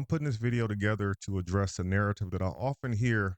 putting this video together to address a narrative that I often hear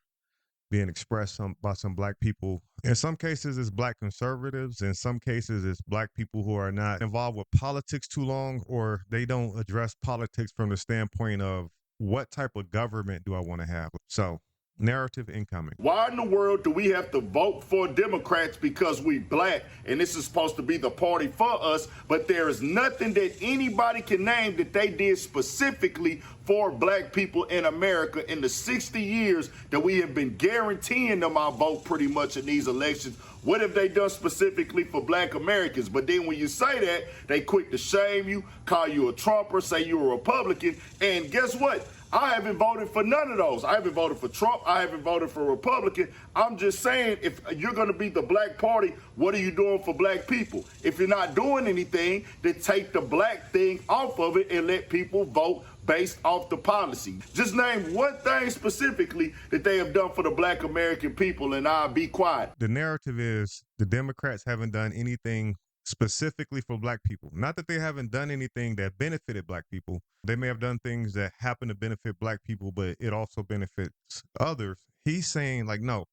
being expressed by some black people. In some cases, it's black conservatives. In some cases, it's black people who are not involved with politics too long, or they don't address politics from the standpoint of what type of government do I want to have. So, narrative incoming. Why in the world do we have to vote for Democrats because we black and this is supposed to be the party for us, but there is nothing that anybody can name that they did specifically for black people in America in the 60 years that we have been guaranteeing them our vote pretty much in these elections? What have they done specifically for black Americans? But then when you say that, they quick to shame you, call you a Trumper, say you're a Republican, and guess what? I haven't voted for none of those. I haven't voted for Trump. I haven't voted for Republican. I'm just saying, if you're going to be the black party, what are you doing for black people? If you're not doing anything, then take the black thing off of it and let people vote based off the policy. Just name one thing specifically that they have done for the black American people, and I'll be quiet. The narrative is the Democrats haven't done anything specifically for black people. Not that they haven't done anything that benefited black people. They may have done things that happen to benefit black people, but it also benefits others. He's saying, like, no,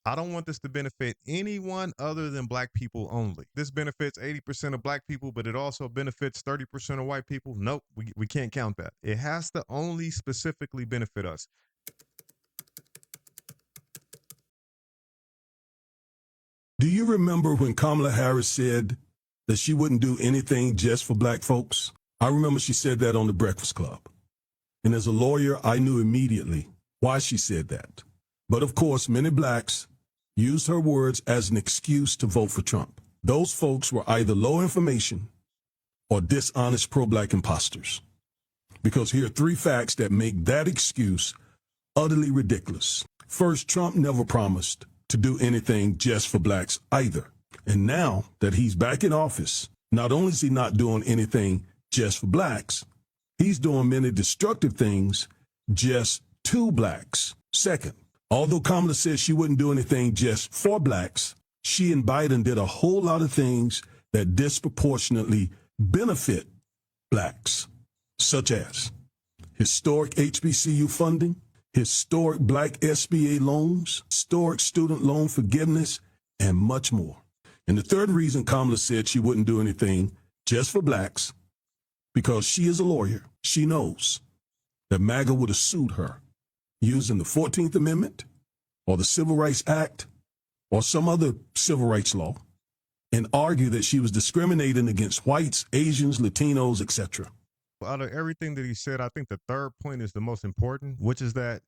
I don't want this to benefit anyone other than black people only. This benefits 80% of black people, but it also benefits 30% of white people. Nope, we can't count that. It has to only specifically benefit us. Do you remember when Kamala Harris said that she wouldn't do anything just for black folks? I remember she said that on the Breakfast Club. And as a lawyer, I knew immediately why she said that. But of course, many blacks used her words as an excuse to vote for Trump. Those folks were either low information or dishonest pro-black imposters. Because here are three facts that make that excuse utterly ridiculous. First, Trump never promised to do anything just for blacks either. And now that he's back in office, not only is he not doing anything just for blacks, he's doing many destructive things just to blacks. Second, although Kamala says she wouldn't do anything just for blacks, she and Biden did a whole lot of things that disproportionately benefit blacks, such as historic HBCU funding, historic black SBA loans, historic student loan forgiveness, and much more. And the third reason Kamala said she wouldn't do anything just for blacks, because she is a lawyer, she knows that MAGA would have sued her using the 14th Amendment or the Civil Rights Act or some other civil rights law and argue that she was discriminating against whites, Asians, Latinos, etc. Out of everything that he said, I think the third point is the most important, which is that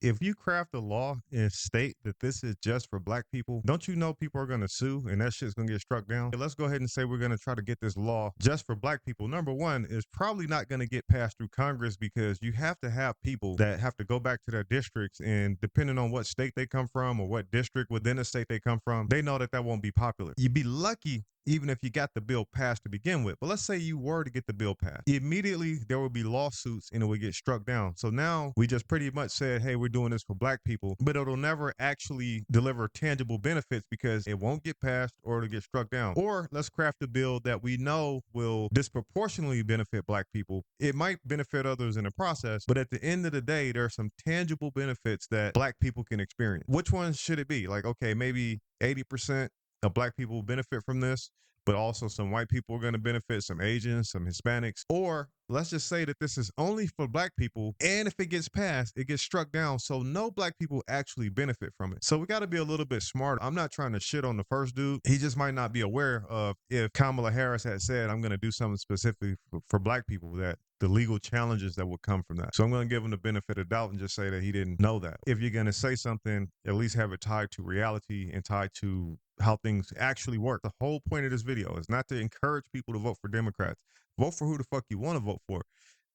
if you craft a law and state that this is just for black people, don't you know people are going to sue and that shit's going to get struck down? Let's go ahead and say we're going to try to get this law just for black people. Number one, is probably not going to get passed through Congress because you have to have people that have to go back to their districts, and depending on what state they come from or what district within the state they come from, they know that that won't be popular. You'd be lucky even if you got the bill passed to begin with. But let's say you were to get the bill passed. Immediately, there would be lawsuits and it would get struck down. So now we just pretty much said, hey, we're doing this for black people, but it'll never actually deliver tangible benefits because it won't get passed or it'll get struck down. Or let's craft a bill that we know will disproportionately benefit black people. It might benefit others in the process, but at the end of the day, there are some tangible benefits that black people can experience. Which ones should it be? Like, okay, maybe 80% of black people will benefit from this, but also some white people are going to benefit, some Asians, some Hispanics. Or let's just say that this is only for black people, and if it gets passed, it gets struck down, so no black people actually benefit from it. So we got to be a little bit smart. I'm not trying to shit on the first dude. He just might not be aware of, if Kamala Harris had said, I'm going to do something specifically for black people, that the legal challenges that would come from that. So I'm going to give him the benefit of doubt and just say that he didn't know that. If you're going to say something, at least have it tied to reality and tied to how things actually work. The whole point of this video is not to encourage people to vote for Democrats. Vote for who the fuck you want to vote for.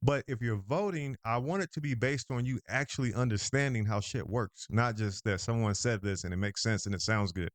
But if you're voting, I want it to be based on you actually understanding how shit works, not just that someone said this and it makes sense and it sounds good.